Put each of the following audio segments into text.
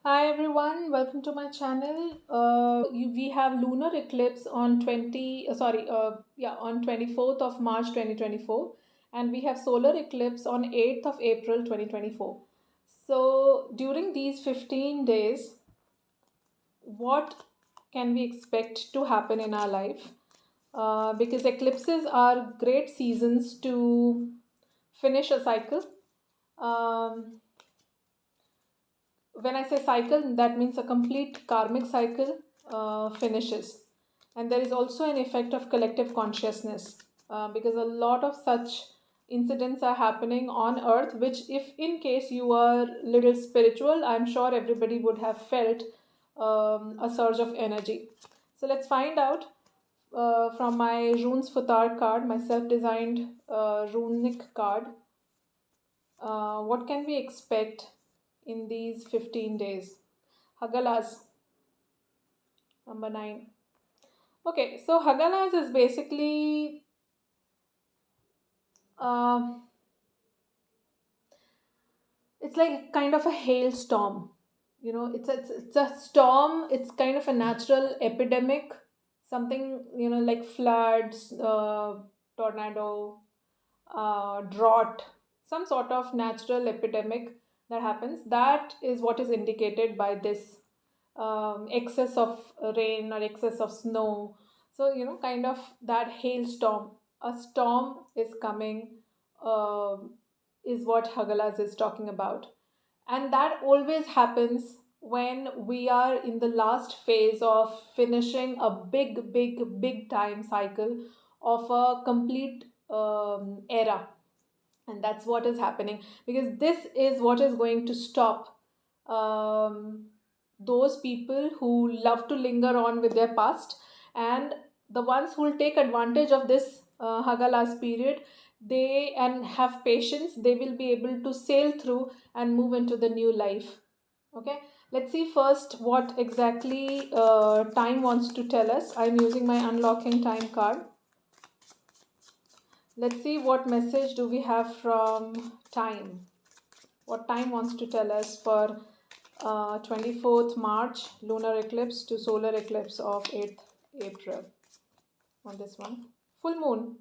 Hi everyone, welcome to my channel. We have lunar eclipse on 24th of March 2024, and we have solar eclipse on 8th of April 2024. So during these 15 days, what can we expect to happen in our life? Because eclipses are great seasons to finish a cycle. Um, when I say cycle, that means a complete karmic cycle finishes. And there is also an effect of collective consciousness because a lot of such incidents are happening on earth, which, if in case you are little spiritual, I'm sure everybody would have felt a surge of energy. So let's find out from my runes futar card, my self-designed runic card, what can we expect in these 15 days? Hagalas, number 9. Okay, so Hagalas is basically uh, it's like kind of a hailstorm. It's a storm. It's kind of a natural epidemic, something like floods, tornado, drought, some sort of natural epidemic that happens. That is what is indicated by this excess of rain or excess of snow. So, kind of that hailstorm. A storm is coming, is what Hagalas is talking about. And that always happens when we are in the last phase of finishing a big, big, big time cycle of a complete era. And that's what is happening, because this is what is going to stop um, those people who love to linger on with their past, and the ones who will take advantage of this Hagalas period, they and have patience, they will be able to sail through and move into the new life. Okay, let's see first what exactly time wants to tell us. I'm using my unlocking time card. Let's see what message do we have from time. What time wants to tell us for 24th March lunar eclipse to solar eclipse of 8th April on this one. Full moon.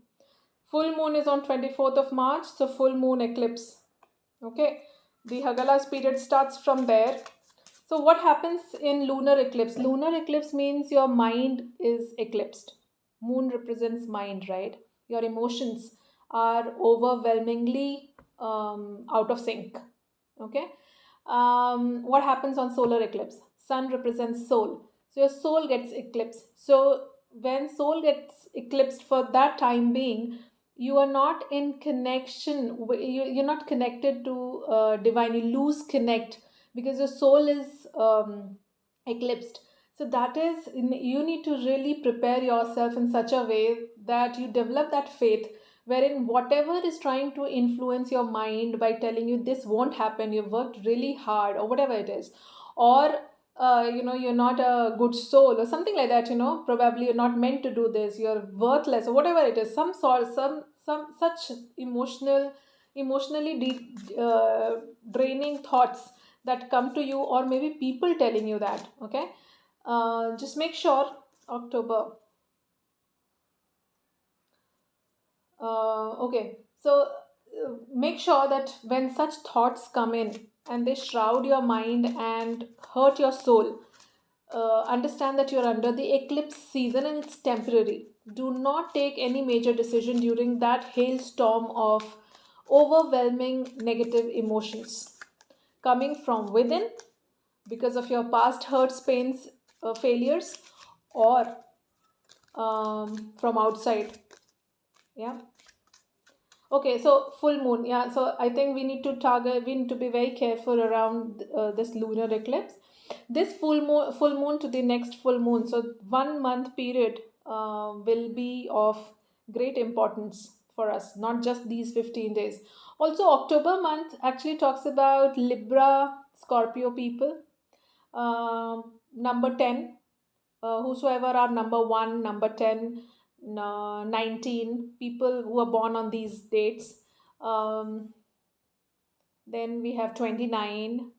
Full moon is on 24th of March, so full moon eclipse. Okay, the Hagalas period starts from there. So what happens in lunar eclipse? Lunar eclipse means your mind is eclipsed. Moon represents mind, right? Your emotions are overwhelmingly out of sync. Okay. What happens on solar eclipse? Sun represents soul. So your soul gets eclipsed. So when soul gets eclipsed for that time being, you are not in connection. You're not connected to divine. You lose connect because your soul is eclipsed. So that is, you need to really prepare yourself in such a way that you develop that faith, wherein whatever is trying to influence your mind by telling you this won't happen, you've worked really hard or whatever it is, or you're not a good soul or something like that, probably you're not meant to do this, you're worthless or whatever it is, some such emotionally draining thoughts that come to you, or maybe people telling you that. Okay, just make sure October. Okay, so make sure that when such thoughts come in and they shroud your mind and hurt your soul, understand that you're under the eclipse season and it's temporary. Do not take any major decision during that hailstorm of overwhelming negative emotions coming from within because of your past hurts, pains, failures, or from outside. Yeah. Okay, so full moon. Yeah, so I think we need to be very careful around this lunar eclipse. This full moon to the next full moon. So 1 month period will be of great importance for us, not just these 15 days. Also, October month actually talks about Libra, Scorpio people. Number 10, whosoever are number 1, number 10, 19, people who are born on these dates. Then we have 29,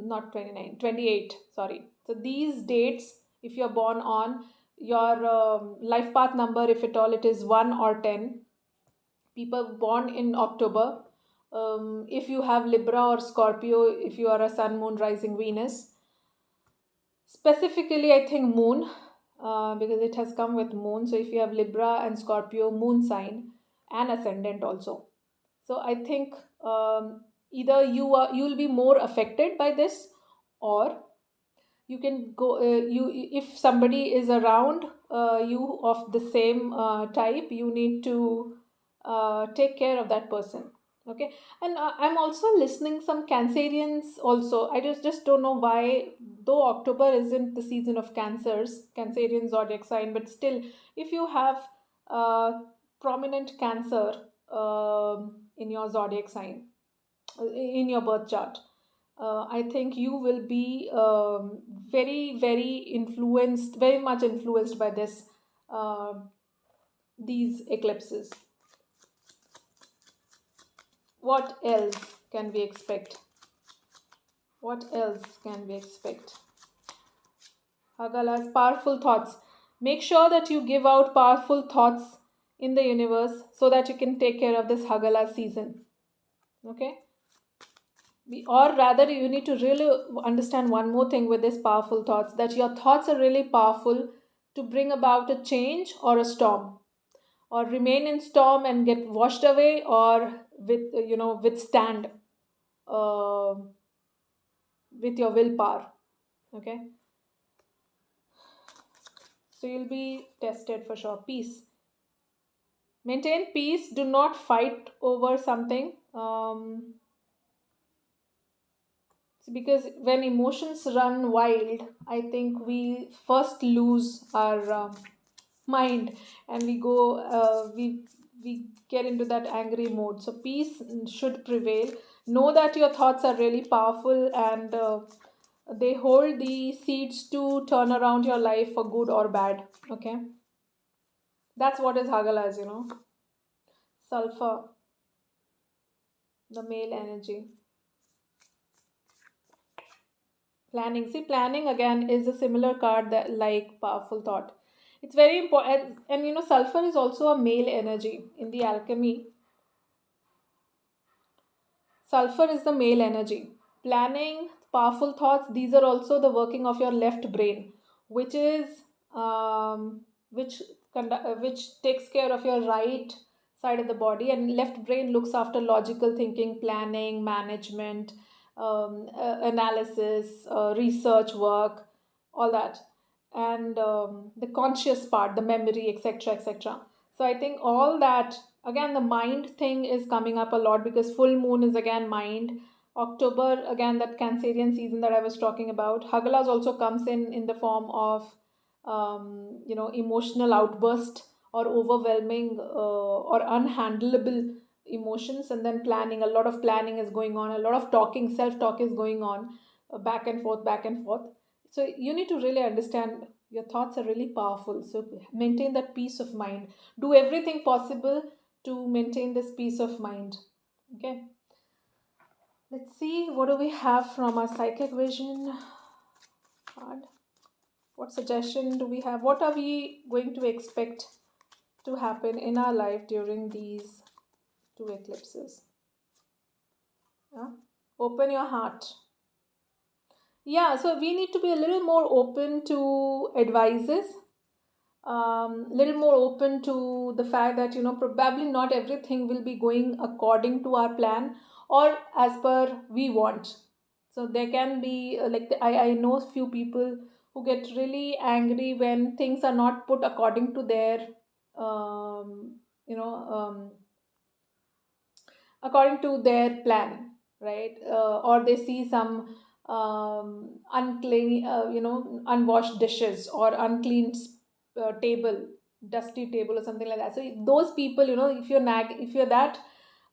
not 29, 28, sorry. So these dates, if you're born on your life path number, if at all it is 1 or 10, people born in October, if you have Libra or Scorpio, if you are a sun, moon, rising, Venus, specifically I think moon, because it has come with moon. So if you have Libra and Scorpio moon sign and ascendant also, so I think either you'll be more affected by this, or you can go you if somebody is around you of the same type, you need to take care of that person. Okay. And I'm also listening some Cancerians also. I just don't know why, though October isn't the season of Cancerian zodiac sign, but still, if you have uh, prominent Cancer in your zodiac sign, in your birth chart, I think you will be very much influenced by uh, these eclipses. What else can we expect? What else can we expect? Hagalas, powerful thoughts. Make sure that you give out powerful thoughts in the universe so that you can take care of this Hagala season. Okay? Or rather, you need to really understand one more thing with these powerful thoughts, that your thoughts are really powerful to bring about a change or a storm, or remain in storm and get washed away, or withstand uh, with your willpower. Okay. So you'll be tested for sure. Peace. Maintain peace. Do not fight over something. Because when emotions run wild, I think we first lose our mind, and we get into that angry mode. So peace should prevail. Know that your thoughts are really powerful, and they hold the seeds to turn around your life for good or bad. Okay. That's what is Hagalas. Sulfur, the male energy. Planning. See, planning again is a similar card that like powerful thought. It's very important, and sulfur is also a male energy in the alchemy. Sulfur is the male energy. Planning, powerful thoughts, these are also the working of your left brain, which is which which takes care of your right side of the body, and left brain looks after logical thinking, planning, management, analysis, research work, all that, and the conscious part, the memory, etc., etc. So I think all that, again, the mind thing is coming up a lot because full moon is again mind. October, again, that Cancerian season that I was talking about. Hagalas also comes in the form of emotional outburst, or overwhelming or unhandleable emotions, and then planning. A lot of planning is going on. A lot of talking, self talk is going on, back and forth, back and forth. So you need to really understand your thoughts are really powerful. So maintain that peace of mind. Do everything possible to maintain this peace of mind. Okay. Let's see, what do we have from our psychic vision card? What suggestion do we have? What are we going to expect to happen in our life during these two eclipses? Yeah? Open your heart. Yeah, so we need to be a little more open to advices, little more open to the fact that probably not everything will be going according to our plan or as per we want. So there can be I know a few people who get really angry when things are not put according to their um, you know according to their plan, right? Or they see some unclean, unwashed dishes, or unclean table, dusty table, or something like that. So those people, if you're that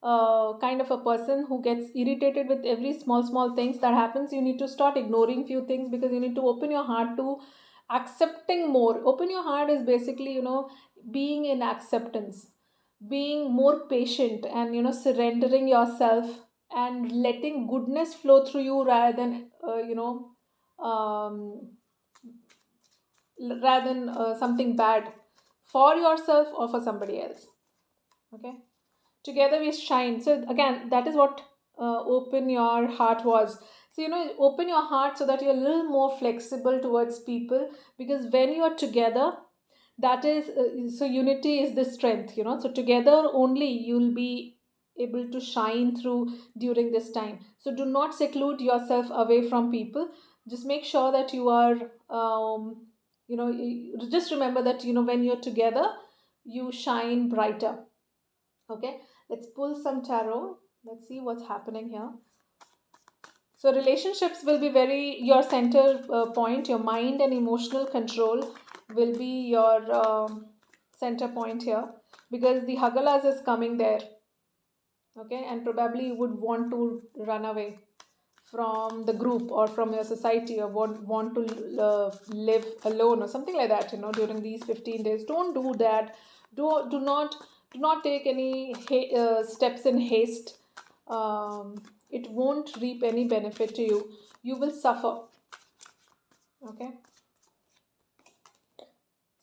kind of a person who gets irritated with every small things that happens, you need to start ignoring few things, because you need to open your heart to accepting more. Open your heart is basically, being in acceptance, being more patient, and surrendering yourself and letting goodness flow through you rather than um, something bad for yourself or for somebody else. Okay, together we shine. So again, that is what open your heart was. So open your heart so that you're a little more flexible towards people, because when you are together, that is so unity is the strength, so together only you'll be able to shine through during this time. So do not seclude yourself away from people. Just make sure that you are just remember that when you're together, you shine brighter. Okay, let's pull some tarot. Let's see what's happening here. So relationships will be very your center point. Your mind and emotional control will be your center point here, because the Hagalas is coming there. Okay, and probably you would want to run away from the group or from your society, or want to live alone or something like that, during these 15 days. Don't do that. Do not take any steps in haste. It won't reap any benefit to you. You will suffer. Okay.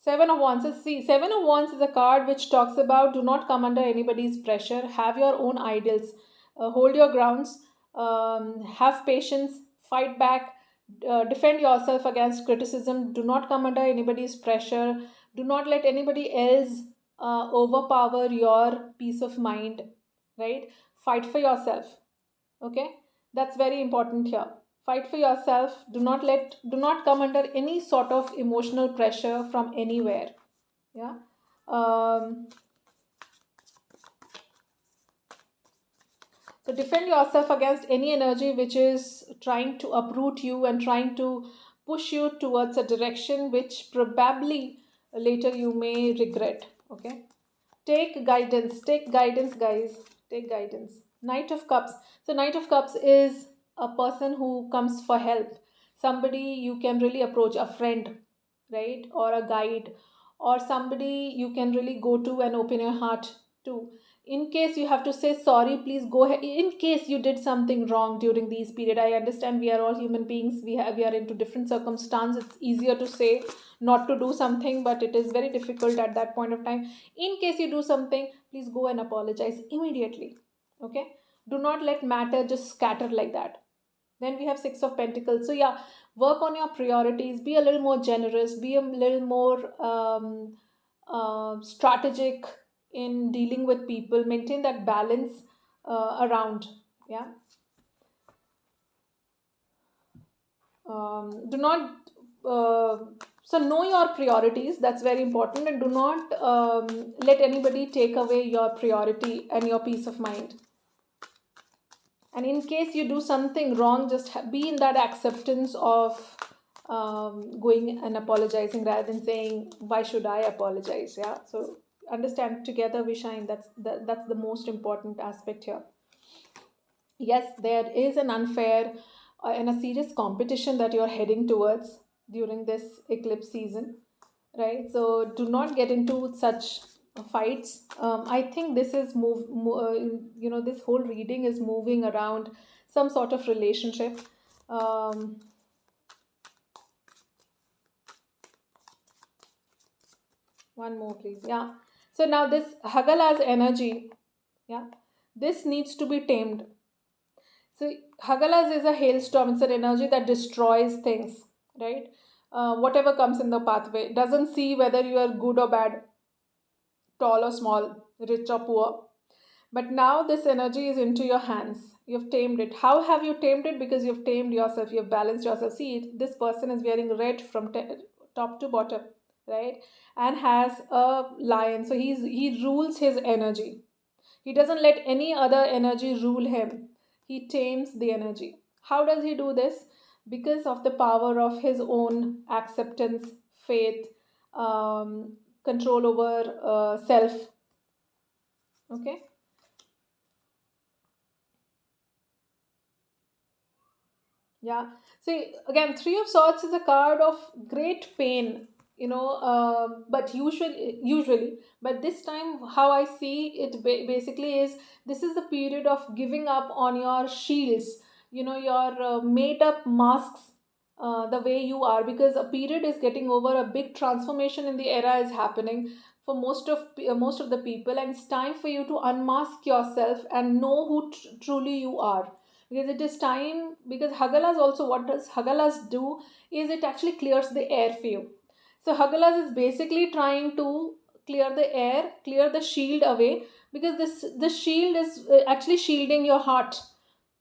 Seven of Wands. See, Seven of Wands is a card which talks about do not come under anybody's pressure. Have your own ideals. Hold your grounds. Have patience. Fight back. Defend yourself against criticism. Do not come under anybody's pressure. Do not let anybody else overpower your peace of mind. Right? Fight for yourself. Okay, that's very important here. Fight for yourself. Do not come under any sort of emotional pressure from anywhere. Yeah. um, so defend yourself against any energy which is trying to uproot you and trying to push you towards a direction which probably later you may regret. Okay, take guidance, guys. Take guidance. Knight of Cups. So Knight of Cups is a person who comes for help, somebody you can really approach, a friend, right, or a guide, or somebody you can really go to and open your heart to. In case you have to say sorry, please go ahead. In case you did something wrong during these period, I understand we are all human beings, we are into different circumstances. It's easier to say not to do something, but it is very difficult at that point of time. In case you do something, please go and apologize immediately. Okay, do not let matter just scatter like that. Then we have Six of Pentacles. So yeah, work on your priorities. Be a little more generous. Be a little more strategic in dealing with people. Maintain that balance around. Yeah. Do not. So know your priorities. That's very important, and do not let anybody take away your priority and your peace of mind. And in case you do something wrong, just be in that acceptance of going and apologizing rather than saying, why should I apologize? Yeah, so understand, together we shine. That's the most important aspect here. Yes, there is an unfair and a serious competition that you're heading towards during this eclipse season, right? So do not get into such fights. I think this is this whole reading is moving around some sort of relationship. um, One more please. Yeah, so now this Hagala's energy, yeah, this needs to be tamed. So Hagalas is a hailstorm. It's an energy that destroys things, right? Whatever comes in the pathway. Doesn't see whether you are good or bad, tall or small, rich or poor. But now this energy is into your hands. You've tamed it. How have you tamed it? Because you've tamed yourself. You've balanced yourself. See, this person is wearing red from top to bottom, right? And has a lion. So he rules his energy. He doesn't let any other energy rule him. He tames the energy. How does he do this? Because of the power of his own acceptance, faith, control over self. Okay. Yeah. See, again, Three of Swords is a card of great pain. but usually, but this time how I see it basically is, this is the period of giving up on your shields, your made up masks, the way you are, because a period is getting over, a big transformation in the era is happening for most of the people, and it's time for you to unmask yourself and know who truly you are. Because it is time, because hagalas also, what does hagalas do is it actually clears the air for you. So Hagalas is basically trying to clear the air, clear the shield away, because this shield is actually shielding your heart,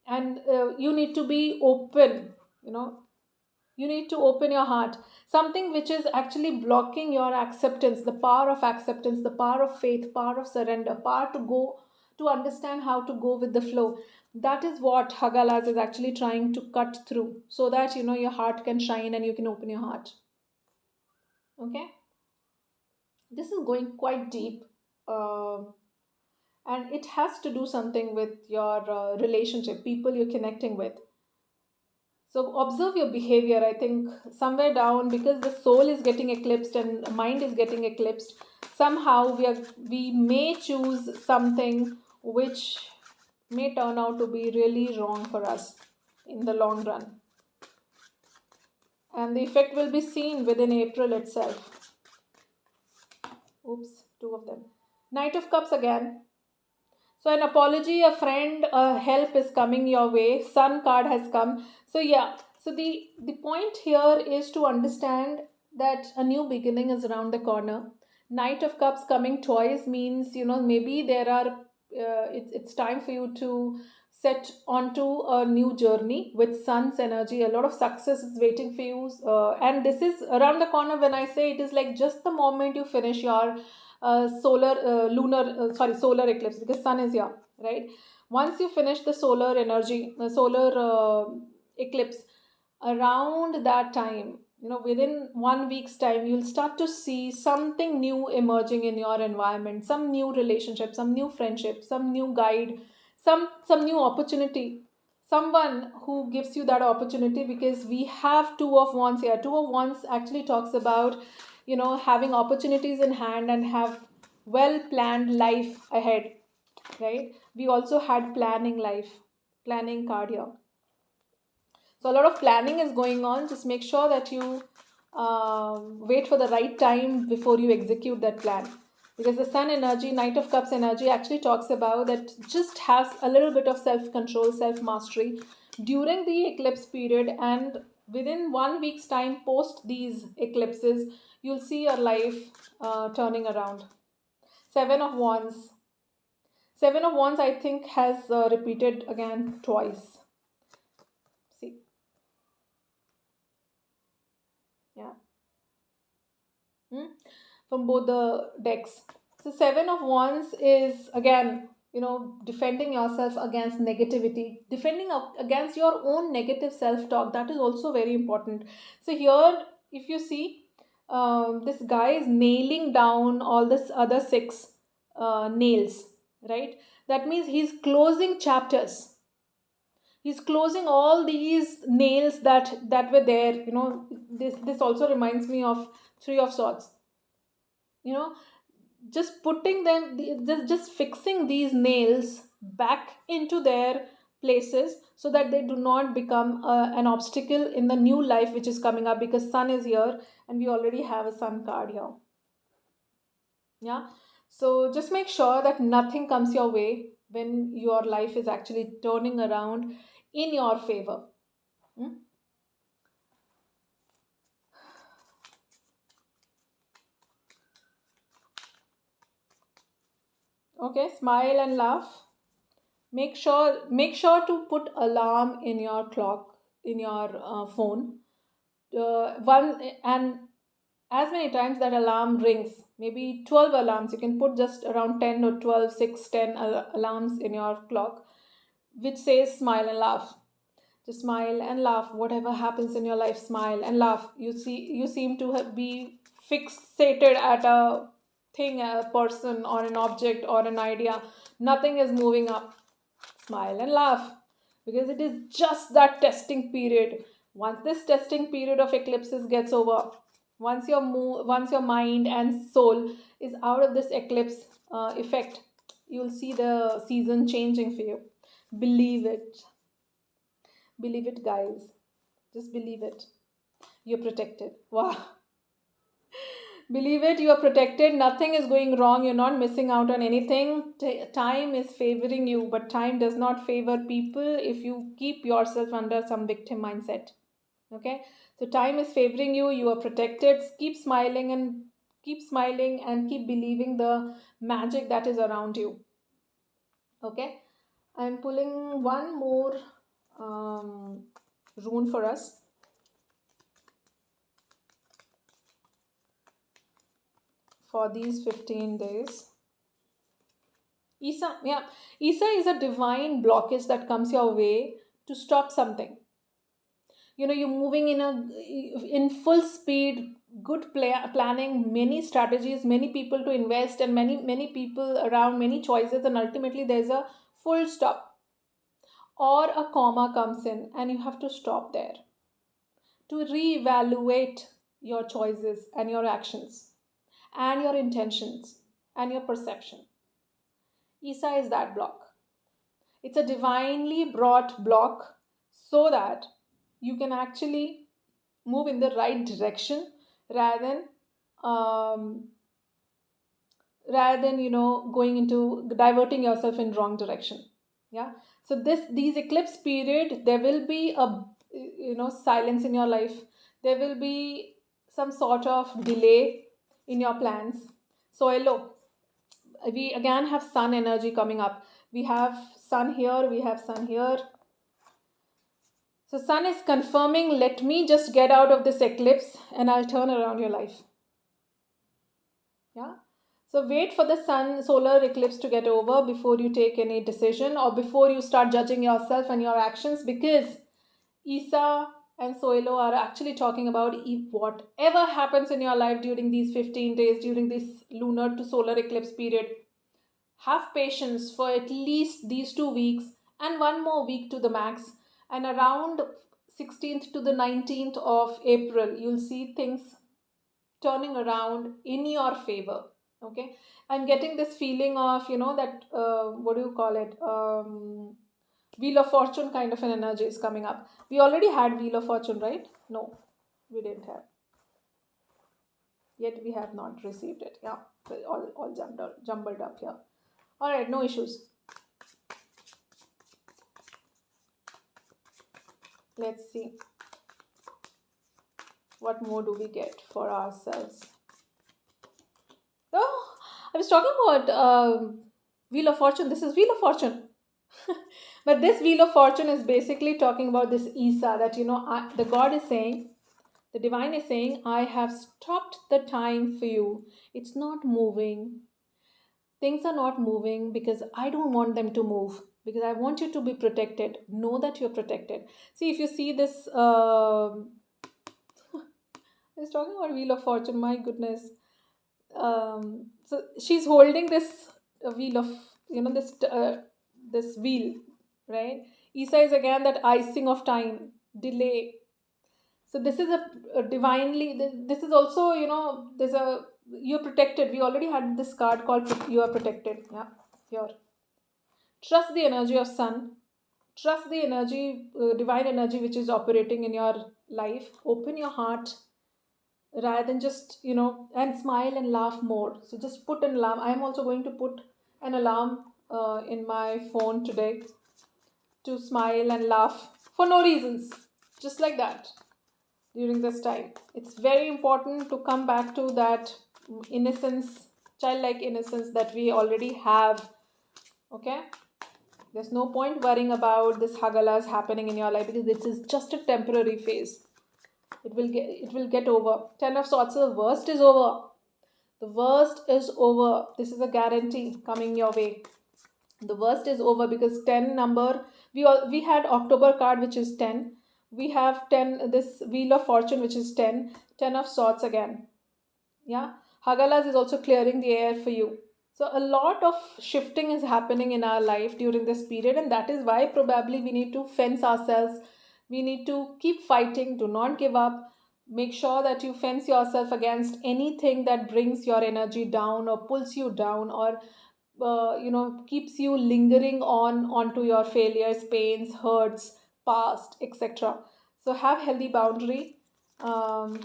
and you need to be open. You know, you need to open your heart. Something which is actually blocking your acceptance, the power of acceptance, the power of faith, power of surrender, power to go, to understand how to go with the flow. That is what Hagalas is actually trying to cut through, so that your heart can shine and you can open your heart. Okay, this is going quite deep, um, and it has to do something with your relationship, people you're connecting with. So observe your behavior. I think somewhere down, because the soul is getting eclipsed and mind is getting eclipsed, somehow we may choose something which may turn out to be really wrong for us in the long run, and the effect will be seen within April itself. Oops, two of them. Knight of Cups again. So an apology, a friend, a help is coming your way. Sun card has come. So yeah. So the point here is to understand that a new beginning is around the corner. Knight of Cups coming twice means, maybe there are. It's time for you to set onto a new journey with Sun's energy. A lot of success is waiting for you, and this is around the corner. When I say, it is like just the moment you finish your solar eclipse, because sun is here, right? Once you finish the solar energy, the solar eclipse, around that time, within 1 week's time, you'll start to see something new emerging in your environment, some new relationship, some new friendship, some new guide, some new opportunity, someone who gives you that opportunity. Because we have two of wands here. Two of wands actually talks about having opportunities in hand and have well planned life ahead, right? We also had planning life, planning card here. So a lot of planning is going on. Just make sure that you wait for the right time before you execute that plan. Because the sun energy, Knight of Cups energy, actually talks about that, just has a little bit of self control, self mastery during the eclipse period, and within 1 week's time post these eclipses, you'll see your life turning around. Seven of Wands. Seven of Wands, I think, has repeated again twice. See, yeah. Hmm? From both the decks. So Seven of Wands is again, defending yourself against negativity, defending against your own negative self-talk. That is also very important. So here, if you see, this guy is nailing down all this other six nails, right? That means he's closing chapters. He's closing all these nails that were there. This also reminds me of Three of Swords. you know just putting them, just fixing these nails back into their places, so that they do not become an obstacle in the new life which is coming up, because sun is here and we already have a sun card here. Yeah, so just make sure that nothing comes your way when your life is actually turning around in your favor. Hmm? Okay, smile and laugh. Make sure to put alarm in your clock, in your phone, one, and as many times that alarm rings, maybe 12 alarms. You can put just around 10 or 12, 6, 10 alarms in your clock, which says smile and laugh. Just smile and laugh. Whatever happens in your life, smile and laugh. You seem to be fixated at a thing, a person, or an object, or an idea. Nothing is moving up. Smile and laugh, because it is just that testing period. Once this testing period of eclipses gets over, Once your mind and soul is out of this eclipse effect, you'll see the season changing for you. Believe it. Believe it, guys. Just believe it. You're protected. Wow. Believe it, you are protected. Nothing is going wrong. You're not missing out on anything. Time is favoring you, but time does not favor people if you keep yourself under some victim mindset. Okay? So time is favoring you. You are protected. Keep smiling and keep believing the magic that is around you. Okay? I'm pulling one more um, rune for us. For these 15 days. Isa, yeah, Isa is a divine blockage that comes your way to stop something. You know, you're moving in full speed, good planning, many strategies, many people to invest, and many people around, many choices, and ultimately there's a full stop or a comma comes in, and you have to stop there to reevaluate your choices and your actions and your intentions and your perception. Isa is that block. It's a divinely brought block so that you can actually move in the right direction rather than um, going into diverting yourself in wrong direction. Yeah. So these eclipse period, there will be a silence in your life. There will be some sort of delay in your plans. So hello, we again have sun energy coming up. We have sun here, we have sun here. So sun is confirming, let me just get out of this eclipse and I'll turn around your life. Yeah. So wait for the sun solar eclipse to get over before you take any decision or before you start judging yourself and your actions, because Isa and Soilo are actually talking about whatever happens in your life during these 15 days, during this lunar to solar eclipse period. Have patience for at least these 2 weeks and one more week to the max. And around 16th to the 19th of April, you'll see things turning around in your favor. Okay. I'm getting this feeling of, that, what do you call it? Wheel of Fortune kind of an energy is coming up. We already had Wheel of Fortune, right? No, we didn't have. Yet we have not received it. Yeah, all jumbled up here. All right, no issues. Let's see. What more do we get for ourselves? Oh, I was talking about Wheel of Fortune. This is Wheel of Fortune. But this Wheel of Fortune is basically talking about this Isa that, the God is saying, the divine is saying, I have stopped the time for you. It's not moving. Things are not moving because I don't want them to move, because I want you to be protected. Know that you're protected. See, if you see this, I was talking about Wheel of Fortune, my goodness. So she's holding this wheel of, this wheel, right? Isa is again that icing of time, delay. So this is a divinely, this is also, there's a, you're protected. We already had this card called you are protected. Yeah, here. Trust the energy of sun. Trust the energy, divine energy which is operating in your life. Open your heart rather than just, and smile and laugh more. So just put an alarm. I'm also going to put an alarm in my phone today to smile and laugh for no reasons, just like that during this time. It's very important to come back to that innocence, childlike innocence that we already have. Okay? There's no point worrying about this hagalas happening in your life, because this is just a temporary phase. It will get over. 10 of Swords, the worst is over. The worst is over. This is a guarantee coming your way. The worst is over, because 10 number, we had October card which is 10. We have 10, this Wheel of Fortune which is 10. 10 of Swords again. Yeah. Hagalas is also clearing the air for you. So a lot of shifting is happening in our life during this period, and that is why probably we need to fence ourselves. We need to keep fighting, do not give up. Make sure that you fence yourself against anything that brings your energy down or pulls you down, or keeps you lingering on onto your failures, pains, hurts, past, etc. So have healthy boundary. um,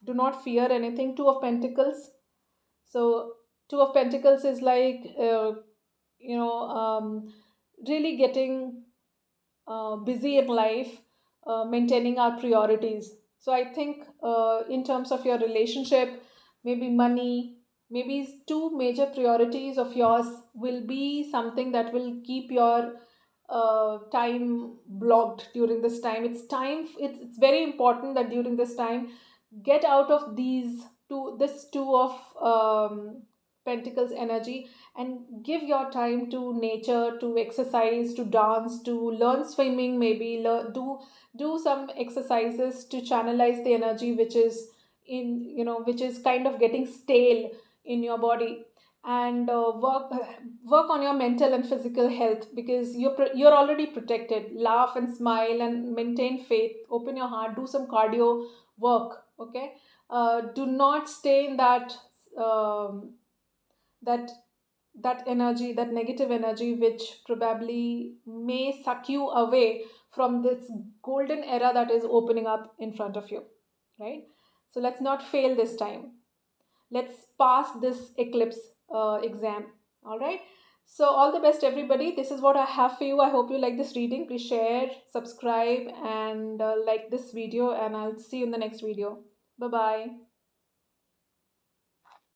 do not fear anything. Two of Pentacles. So Two of Pentacles is like you know really getting busy in life, maintaining our priorities. So I think in terms of your relationship, maybe money, maybe two major priorities of yours will be something that will keep your time blocked during this time. It's very important that during this time, get out of this two of Pentacles energy, and give your time to nature, to exercise, to dance, to learn swimming, maybe do some exercises to channelize the energy which is which is kind of getting stale in your body. And work on your mental and physical health, because you're already protected. Laugh and smile and maintain faith. Open your heart. Do some cardio work. Okay. Do not stay in um, that that energy, that negative energy, which probably may suck you away from this golden era that is opening up in front of you, right? So let's not fail this time. Let's pass this eclipse exam. All right. So all the best, everybody. This is what I have for you. I hope you like this reading. Please share, subscribe, and like this video, and I'll see you in the next video. Bye bye.